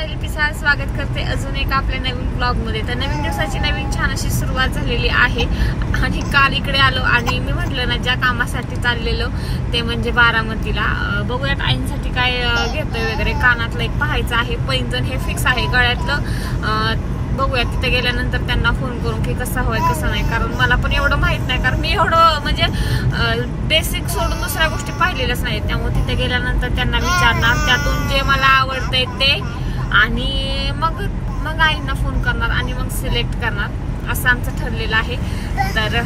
Final पिसा स्वागत करते अजून एक आपल्या नवीन ब्लॉग मध्ये। तर नवीन दिवसाची नवीन छान अशी सुरुवात झालेली आहे आणि काल इकडे आलो आणि मी म्हटलं ना ज्या कामासाठी चाललेलो ते म्हणजे बारामतीला बघूयात आईंसाठी काय घेतोय वगैरे। कानातलं एक पाहायचं आहे, पैंजण हे फिक्स आहे, गळ्यातलं बघूया तिथे गेल्यानंतर त्यांना फोन करून की कसं हवंय कसं नाही, कारण मला पण एवढं माहित नाही, कारण मी एवढं म्हणजे बेसिक सोडून दुसऱ्या गोष्टी पाहिलेल्याच नाहीत। त्यामुळे तिथे गेल्यानंतर त्यांना विचारणार, त्यातून जे मला आवडतंय ते आणि मग आईंना फोन करणार आणि मग सिलेक्ट करणार असं आमचं ठरलेलं आहे। तर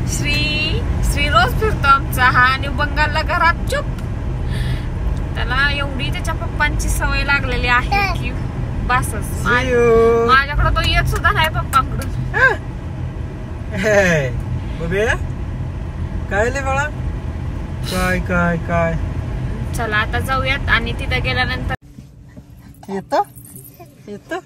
श्री रोज फिरतो आमचा हा आणि बंगालला घरात चुप, त्याला एवढी त्याच्या पप्पांची सवय लागलेली आहे की बसच। माझ्याकडे तो येत सुद्धा नाही पप्पांकडून। काय बाळा काय काय काय चला आता जाऊयात आणि तिथे गेल्यानंतर येतो येतो।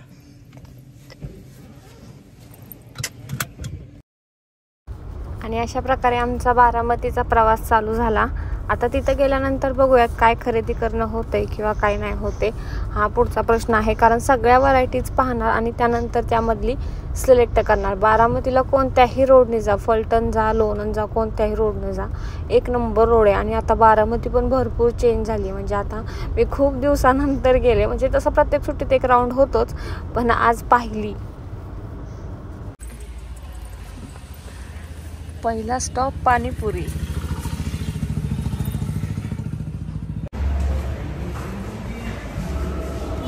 आणि अशा प्रकारे आमचा बारामतीचा प्रवास चालू झाला। आता तिथे गेल्यानंतर बघूयात काय खरेदी करणं होतंय किंवा काय नाही होते, हा पुढचा प्रश्न आहे। कारण सगळ्या व्हरायटीज पाहणार आणि त्यानंतर त्यामधली सिलेक्ट करणार। बारामतीला कोणत्याही रोडने जा, फलटण जा, लोणंद जा, कोणत्याही रोडने जा, एक नंबर रोड आहे। आणि आता बारामती पण भरपूर चेंज झाली, म्हणजे आता मी खूप दिवसानंतर गेले, म्हणजे तसं प्रत्येक सुट्टीत एक राऊंड होतोच, पण आज पाहिली। पहिला स्टॉप पाणीपुरी।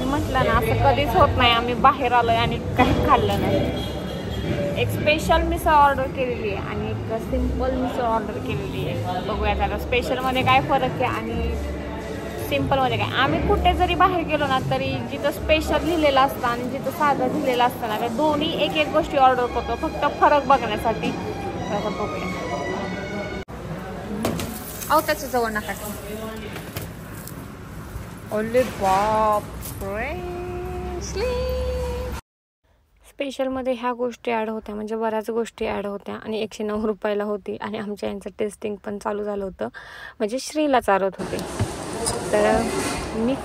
म्हटलं ना असं कधीच होत नाही, आम्ही बाहेर आलोय आणि काही खाल्लं नाही। एक स्पेशल मिसळ ऑर्डर केलेली आहे आणि एक सिंपल मिसळ ऑर्डर केलेली आहे। बघूया त्याला स्पेशल मध्ये काय फरक आहे आणि सिंपल मध्ये काय। आम्ही कुठे जरी बाहेर गेलो ना तरी जिथं स्पेशल लिहिलेलं असतं आणि जिथं साधं लिहिलेलं असतं ना, त्या दोन्ही एक एक गोष्टी ऑर्डर करतो फक्त फरक बघण्यासाठी। बघूया अहो त्याच्या जवळ नका। ओले बाप स्पेशल मध्ये ह्या गोष्टी ऍड होत्या, म्हणजे बऱ्याच गोष्टी ऍड होत्या आणि 109 रुपयाला होती। आणि आमच्या यांचं टेस्टिंग पण चालू झालं होतं, म्हणजे श्रीला चारत होते। तर मी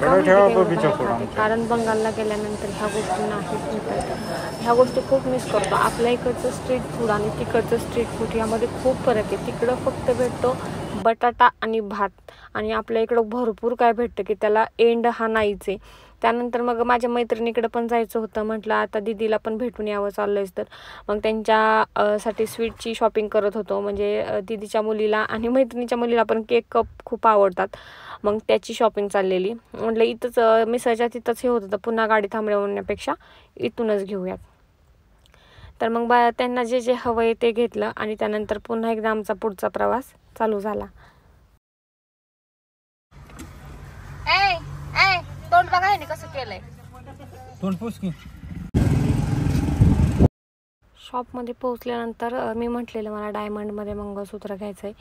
कारण बंगालला गेल्यानंतर ह्या गोष्टी नाही भेटत, ह्या गोष्टी खूप मिस करतो। आपल्या इकडचं स्ट्रीट फूड आणि तिकडचं स्ट्रीट फूड यामध्ये खूप फरक आहे। तिकडं फक्त भेटतो बटाटा आणि भात आणि आपल्या इकडं भरपूर काय भेटतं की त्याला एंड हा नाहीच आहे। त्यानंतर मग माझ्या मैत्रिणीकडे पण जायचं होतं, म्हटलं आता दीदीला पण भेटून यावं चाललंयच, तर मग त्यांच्या साठी स्वीटची शॉपिंग करत होतो। म्हणजे दीदीच्या मुलीला आणि मैत्रिणीच्या मुलीला पण केक कप खूप आवडतात, मग त्याची शॉपिंग चाललेली। म्हटलं इथंच मिसळच्या तिथंच हे होत होतं, पुन्हा गाडी थांबवण्यापेक्षा इथूनच घेऊयात। तर मग त्यांना जे जे हवं आहे ते घेतलं आणि त्यानंतर पुन्हा एकदा आमचा पुढचा प्रवास चालू झाला। तोंड बघा ह्याने कसं केलंय, तोंड पुस की। शॉपमध्ये पोहोचल्यानंतर मी म्हटलेलं मला डायमंडमध्ये मंगळसूत्र घ्यायचं आहे,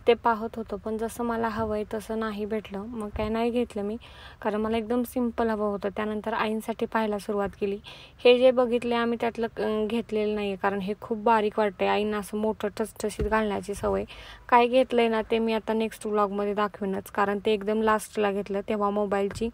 ते पाहत होतं, पण जसं मला हवं आहे तसं नाही भेटलं, मग काय नाही घेतलं मी, कारण मला एकदम सिम्पल हवं होतं। त्यानंतर आईंसाठी पाहायला सुरुवात केली। हे जे बघितले आम्ही त्यातलं घेतलेलं नाही आहे, कारण हे खूप बारीक वाटतंय, आईंना असं मोठं ठसठशीत घालण्याची सवय। काय घेतलं आहे ना ते मी आता नेक्स्ट व्लॉगमध्ये दाखवेनच, कारण ते एकदम लास्टला घेतलं तेव्हा मोबाईलची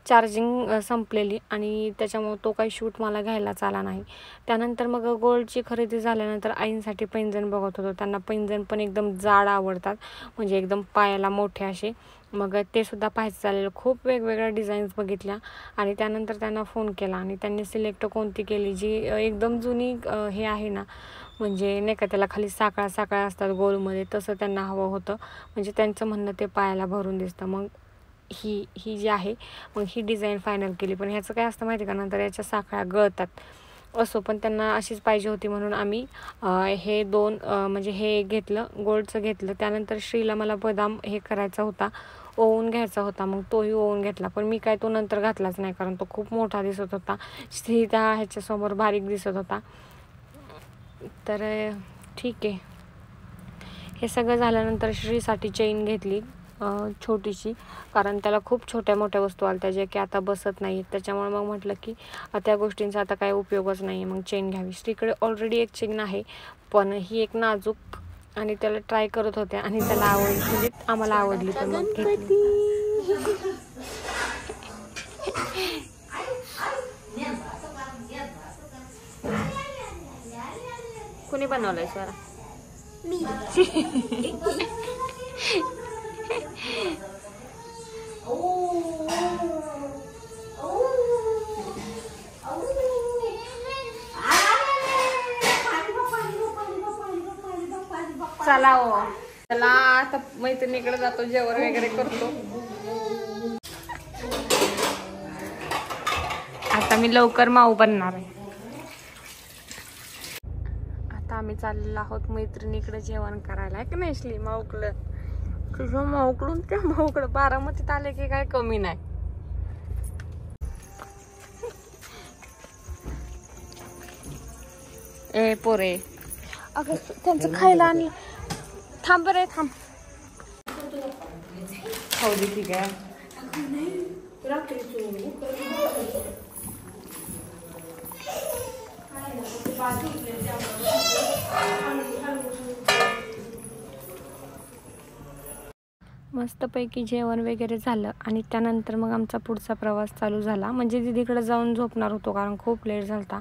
चार्जिंग संपलेली आणि त्याच्यामुळे तो काही शूट मला घ्यायलाच आला नाही। त्यानंतर मग गोल्डची खरेदी झाल्यानंतर आईंसाठी पैंजण बघत होतो, त्यांना पैंजण पण एकदम जाड आवडतात, म्हणजे एकदम पायाला मोठे असे, मग ते सुद्धा पाहायचं चाललेलं। खूप वेगवेगळ्या डिझाईन्स बघितल्या आणि त्यानंतर त्यांना फोन केला आणि त्यांनी सिलेक्ट कोणती केली जी एकदम जुनी हे आहे ना, म्हणजे नाही का त्याला खाली साकळा असतात गोलमध्ये, तसं त्यांना हवं होतं, म्हणजे त्यांचं म्हणणं ते पायाला भरून दिसतं। मग ही जी आहे मग ही डिझाईन फायनल केली, पण ह्याचं काय असतं माहिती का, नंतर याच्या साखळ्या गळतात असो, पण त्यांना अशीच पाहिजे होती म्हणून आम्ही हे दोन म्हणजे हे घेतलं, गोल्डचं घेतलं। त्यानंतर श्रीला मला बदाम हे करायचा होता, ओवून घ्यायचा होता, मग तोही ओवून घेतला, पण मी काय तो नंतर घातलाच नाही, कारण तो खूप मोठा दिसत होता, श्री त्या ह्याच्यासमोर बारीक दिसत होता। तर ठीक आहे, हे सगळं झाल्यानंतर श्रीसाठी चेन घेतली छोटीशी, कारण त्याला खूप छोट्या मोठ्या वस्तू आल्या ज्या की आता बसत नाही, त्याच्यामुळे मग म्हटलं की त्या गोष्टींचा आता काही उपयोगच नाही, मग चेन घ्यावी। श्रीकडे ऑलरेडी एक चेन आहे, पण ही एक नाजूक आणि त्याला ट्राय करत होते आणि त्याला आवडली, म्हणजे आम्हाला आवडली, पण मग घेतली। कुणी बनवलंय स्वरा? चला हो, चला आता मैत्रिणीकडे जातो, जेवण वगैरे करतो. आता मी लवकर माऊ बनणार आहे. आता आम्ही चाललेलो आहोत मैत्रिणीकडे जेवण करायला. की नाही श्ली? माऊकडं, तुझं माऊकडून त्या माऊकडं. बारामतीत आले की काय कमी नाही. ए पोरे, अगं त्यांचं खायला आणलं. थांब बरे, थांब. खाऊ दे ठीक आहे. मस्तपैकी जेवण वगैरे झालं आणि त्यानंतर मग आमचा पुढचा प्रवास चालू झाला. म्हणजे दीदीकडे जाऊन झोपणार होतो कारण खूप लेट झाला.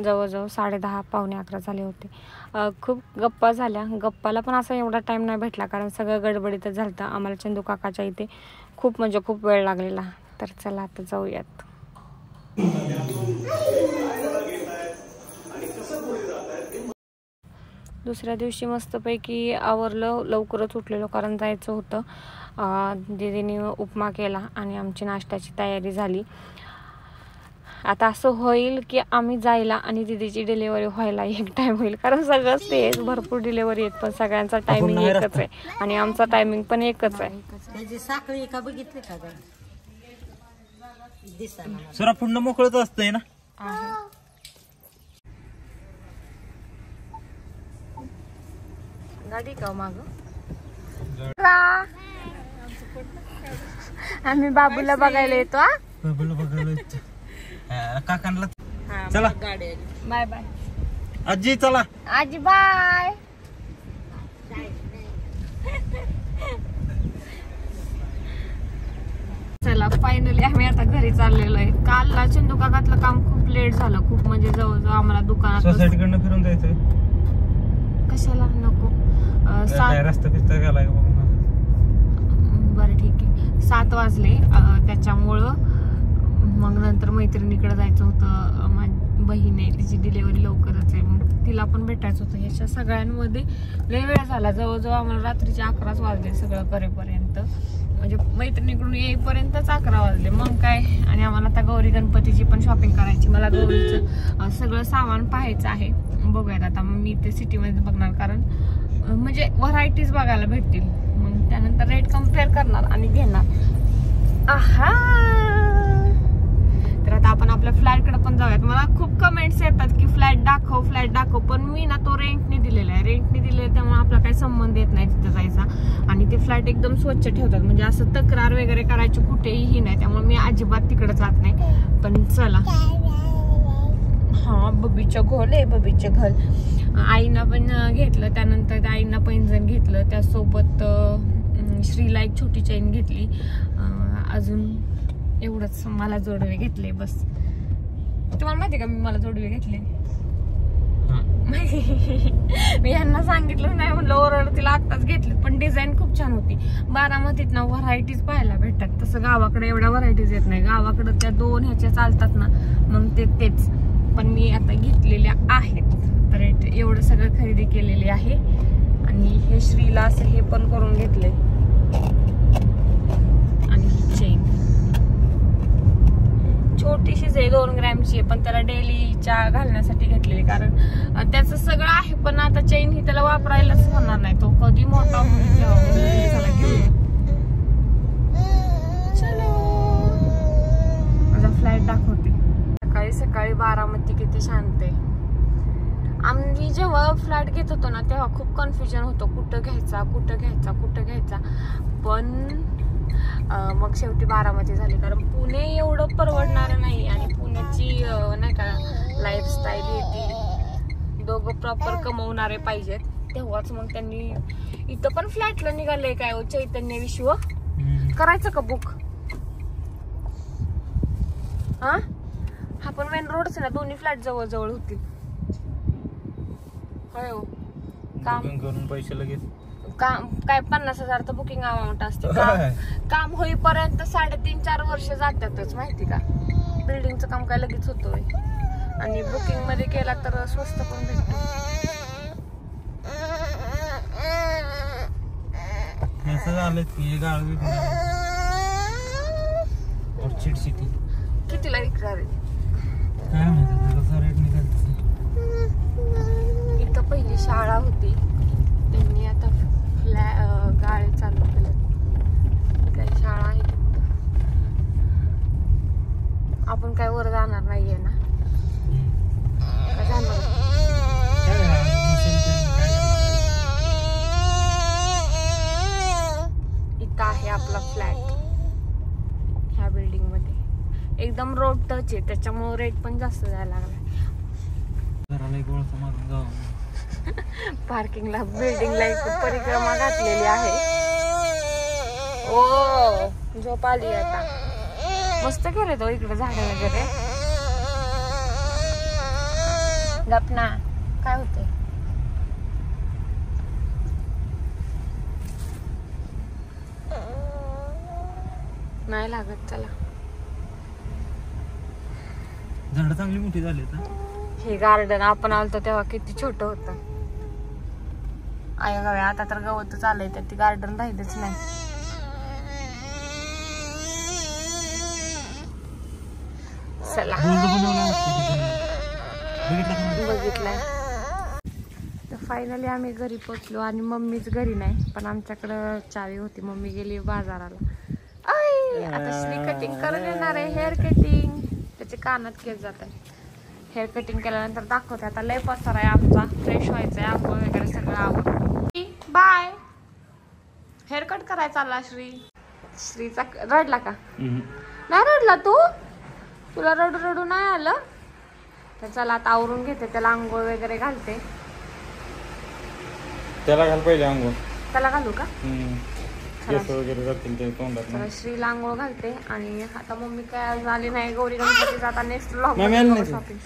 जवळजवळ 10:30 पावणे 11 झाले होते. खूप गप्पा झाल्या. गप्पाला पण असा एवढा टाईम नाही भेटला कारण सगळं गडबडीतच झालं. आम्हाला चंदू काकाच्या इथे खूप म्हणजे खूप वेळ लागलेला. तर चला आता जाऊयात. दुसऱ्या दिवशी मस्तपैकी आवरलं, लवकरच उठलेलो कारण जायचं होतं. दीदीने उपमा केला आणि आमची नाश्त्याची तयारी झाली. आता असं होईल की आम्ही जायला आणि दीदीची डिलिव्हरी व्हायला एक टाइम होईल कारण सगळंच तेच भरपूर डिलिव्हरी आहेत पण सगळ्यांचा टायमिंग एकच आहे आणि आमचा टायमिंग पण एकच आहे. साखळी का बघितली का? जरा पुन्हा मोकळत असतंय ना. गाडी का माग? आम्ही बाबूला बघायला येतो. बाबूला बघायला येतो. काकांना चला. बाय बाय आजी. चला आजी, बाय. चला फायनली आम्ही आता घरी चाललेलो आहे. काल चंदू काकातलं काम खूप लेट झालं. खूप म्हणजे जवळजवळ आम्हाला दुकानात सोसायटीकडनं फिरून जायचंय. कशाला? नको. रस्ता किस्ता गेलाय. बरं ठीक आहे. 7 वाजले. त्याच्यामुळं मग नंतर मैत्रिणीकडे जायचं होतं. माझी बहीण आहे, तिची डिलिव्हरी लवकरच आहे, मग तिला पण भेटायचं होतं. ह्याच्या सगळ्यांमध्ये लय वेळ झाला. जवळजवळ आम्हाला रात्रीचे 11 वाजले सगळं करेपर्यंत. म्हणजे मैत्रिणीकडून येईपर्यंतच 11 वाजले. मग काय. आणि आम्हाला आता गौरी गणपतीची पण शॉपिंग करायची. मला गौरीचं सगळं सामान पाहायचं आहे. बघूयात आता मी ते सिटीमध्ये बघणार कारण म्हणजे व्हरायटीज बघायला भेटतील. मग त्यानंतर रेट कम्पेअर करणार आणि घेणार. आहा. तर आता आपण आपल्या फ्लॅटकडे पण जाऊयात. मला खूप कमेंट्स येतात की फ्लॅट दाखव, फ्लॅट दाखव. पण मी ना तो रेंटने दिलेला आहे. रेंटने दिलेला आहे त्यामुळे आपला काही संबंध येत नाही तिथं जायचा. आणि ते फ्लॅट एकदम स्वच्छ ठेवतात. म्हणजे असं तक्रार वगैरे करायची कुठेही नाही. त्यामुळे मी अजिबात तिकडे जात नाही. पण चला. हा बबीचं घोल आहे. बबीचं घोल आईना पण घेतलं. त्यानंतर आईना पैंजण घेतलं. त्यासोबत श्रीला एक छोटी चैन घेतली. अजून एवढंच. मला जोडवे घेतले बस. तुम्हाला माहिती का मी मला जोडवे घेतले? मी यांना सांगितलं नाही म्हणलं ओरड. तिला आत्ताच घेतली पण डिझाईन खूप छान होती. बारामतीत ना व्हरायटीज पाहायला भेटतात. तसं गावाकडे एवढ्या व्हरायटीज येत नाही. गावाकडे त्या 2 ह्याच्या चालतात ना मग तेच. पण मी आता घेतलेल्या आहेत. तर एवढं सगळं खरेदी केलेली आहे. आणि हे श्रीला असं हे पण करून घेतले. आणि ही चेन छोटीशीच आहे 2 ग्रॅमची आहे पण त्याला डेलीच्या घालण्यासाठी घेतलेली कारण त्याचं सगळं आहे. पण आता चेन ही त्याला वापरायलाच होणार नाही. तो कधी मोठा होईल त्याला घेऊन. चलो माझा फ्लॅट दाखवते. सकाळी बारामती किती शांत आहे. आम्ही जेव्हा फ्लॅट घेत होतो ना तेव्हा खूप कन्फ्युजन होतं कुठं घ्यायचा कुठं घ्यायचा कुठं घ्यायचा. पण मग शेवटी बारामती झाली कारण पुणे एवढं परवडणार नाही आणि पुण्याची नाही का लाईफस्टाईल येते. दोघं प्रॉपर कमवणारे पाहिजेत तेव्हाच मग त्यांनी इथं पण फ्लॅटला निघाले. काय चैतन्य विश्व करायचं का बुक? हा पण मेन रोडच ना, दोन्ही फ्लॅट जवळ जवळ होतील. होय हो. बुकिंग करून पैसे लगेच काम काय 50,000 तर बुकिंग अमाऊंट असते. काम होईपर्यंत 3.5-4 वर्ष जातातच माहिती का. बिल्डिंगचं काम काय लगेच होतोय, आणि बुकिंग मध्ये केला तर स्वस्त पण भेटतो. असं झालं की गाळवी सिटी कितीला विकणार आहे काय माहिती, कसा रेट निघाल. इथं पहिली शाळा होती, त्यांनी आता गाळे चालू केले. काही शाळा आहे तिथं. आपण काय वर जाणार नाहीये ना, काय जाणार. इथं आहे आपला फ्लॅट. ह्या बिल्डिंग मध्ये एकदम रोड टच आहे, त्याच्यामुळे रेट पण जास्त जायला लागला. घराला एक वळसा मारून जाऊ. पार्किंगला बिल्डिंगला एक परिक्रमा घातलेली आहे. ओ झोप आली आता. मस्त केले तो इकडे झाड वगैरे. गपना काय होते. नाही लागत. चला, झाड चांगली मोठी झाली आता. हे गार्डन आपण आलतो तेव्हा किती छोट होत. आय गावे आता तर गवतच आलंय, तर ती गार्डन राहिलंच नाही. चला बघितलंय. तर फायनली आम्ही घरी पोचलो, आणि मम्मीच घरी नाही, पण आमच्याकडं चावी होती. मम्मी गेली बाजाराला. आता श्री कटिंग करून येणार आहे, हेअर कटिंग. त्याचे कानात केस जात आहे. हेअर कटिंग केल्यानंतर दाखवते. आता लय पसारा आहे आमचा, फ्रेश व्हायचंय, आंघोळ वगैरे सगळं आवडतं. बाय. हेअर कट करायला चालला श्री. श्रीचा रडला का? नाही रडला तू? तुला रडू रडू नाही आलं तर चला आता आवरून घेते, त्याला आंघोळ वगैरे घालते. त्याला घाल पहिले आंघोळ. त्याला घालू का? केस वगैरे जातील ते तोंडात. चला श्रीला आंघोळ घालते. आणि आता मम्मी काय आज आली नाही. गौरी गणपतीचा आता नेक्स्ट व्लॉग शॉपिंग.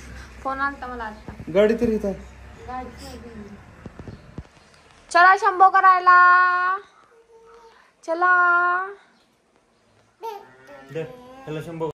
फोन आलता मला आता. गाडी तरी इथं. चला शंभो करायला. चला त्याला 100